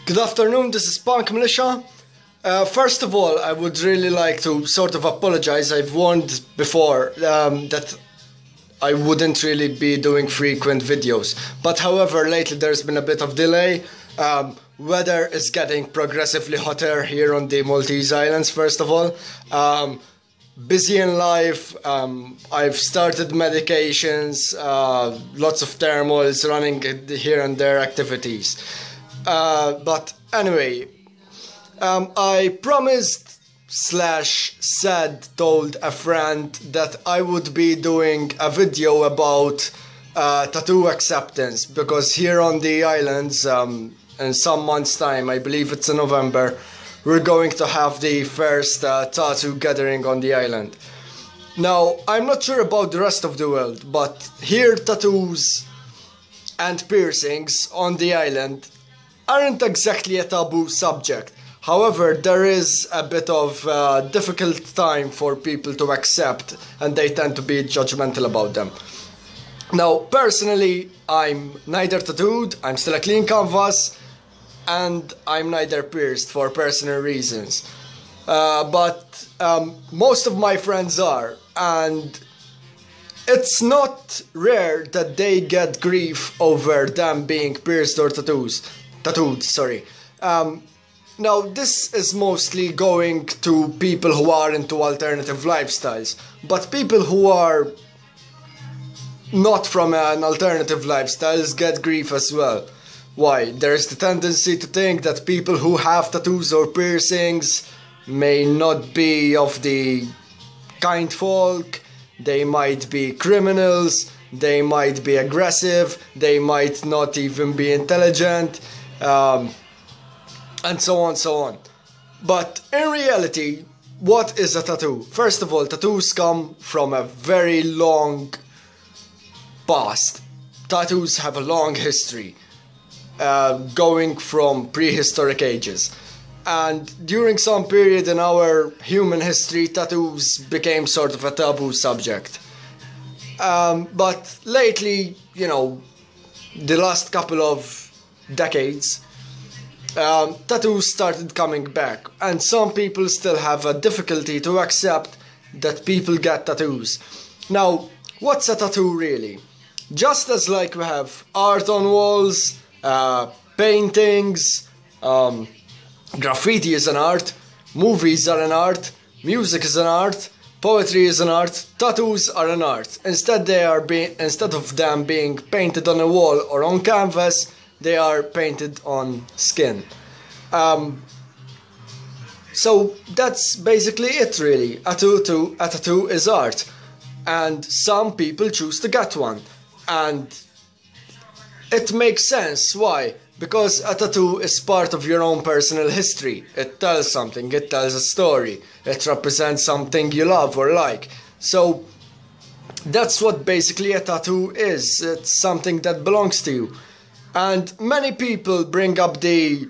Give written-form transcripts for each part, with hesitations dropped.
Good afternoon, this is PunkMilitia. First of all, I would really like to sort of apologize. I've warned before that I wouldn't really be doing frequent videos. But however, lately there's been a bit of delay. Weather is getting progressively hotter here on the Maltese Islands, first of all. Busy in life, I've started medications, lots of turmoils running here and there activities. But anyway, I promised / told a friend that I would be doing a video about tattoo acceptance, because here on the islands, in some months' time, I believe it's in November, we're going to have the first tattoo gathering on the island. Now, I'm not sure about the rest of the world, but here tattoos and piercings on the island aren't exactly a taboo subject. However, there is a bit of difficult time for people to accept, and they tend to be judgmental about them. Now, personally, I'm neither tattooed, I'm still a clean canvas, and I'm neither pierced for personal reasons. But most of my friends are, and it's not rare that they get grief over them being pierced or tattooed, sorry. Now, this is mostly going to people who are into alternative lifestyles, but people who are not from an alternative lifestyles get grief as well. Why? There's the tendency to think that people who have tattoos or piercings may not be of the kind folk, they might be criminals, they might be aggressive, they might not even be intelligent, and so on. But in reality, what is a tattoo? First of all, tattoos come from a very long past. Tattoos have a long history, going from prehistoric ages. And during some period in our human history, tattoos became sort of a taboo subject. But lately, you know, the last couple of decades, tattoos started coming back, and some people still have a difficulty to accept that people get tattoos. Now, what's a tattoo really? Just as like we have art on walls, paintings, graffiti is an art, movies are an art, music is an art, poetry is an art, tattoos are an art. Instead of them being painted on a wall or on canvas, they are painted on skin. So that's basically it really. A tattoo is art. And some people choose to get one. And it makes sense. Why? Because a tattoo is part of your own personal history. It tells something, it tells a story. It represents something you love or like. So that's what basically a tattoo is. It's something that belongs to you. And many people bring up the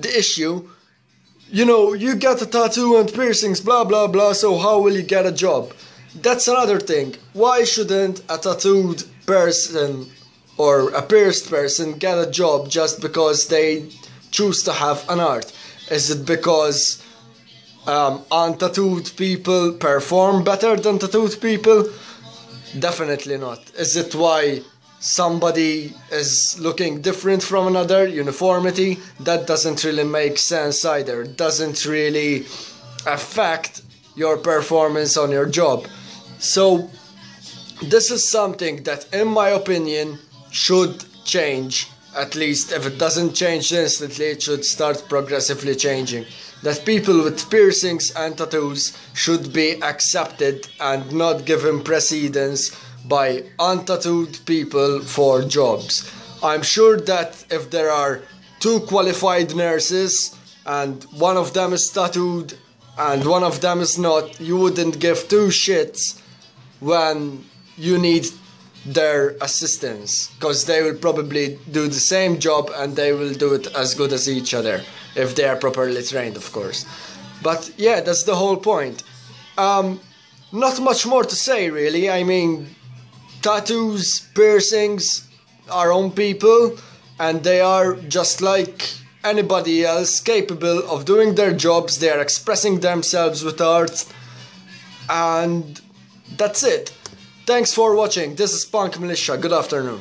issue, you know, you get a tattoo and piercings, blah blah blah, so how will you get a job? That's another thing. Why shouldn't a tattooed person or a pierced person get a job just because they choose to have an art? Is it because untattooed people perform better than tattooed people? Definitely not. Is it why somebody is looking different from another? Uniformity? That doesn't really make sense either. It doesn't really affect your performance on your job. So this is something that, in my opinion, should change. At least if it doesn't change instantly, it should start progressively changing. That people with piercings and tattoos should be accepted and not given precedence by untattooed people for jobs. I'm sure that if there are two qualified nurses and one of them is tattooed and one of them is not, you wouldn't give two shits when you need their assistance, because they will probably do the same job and they will do it as good as each other if they are properly trained, of course. But yeah, that's the whole point. Not much more to say really. I mean, tattoos, piercings are on people, and they are just like anybody else capable of doing their jobs. They are expressing themselves with art, and that's it. Thanks for watching. This is PunkMilitia. Good afternoon.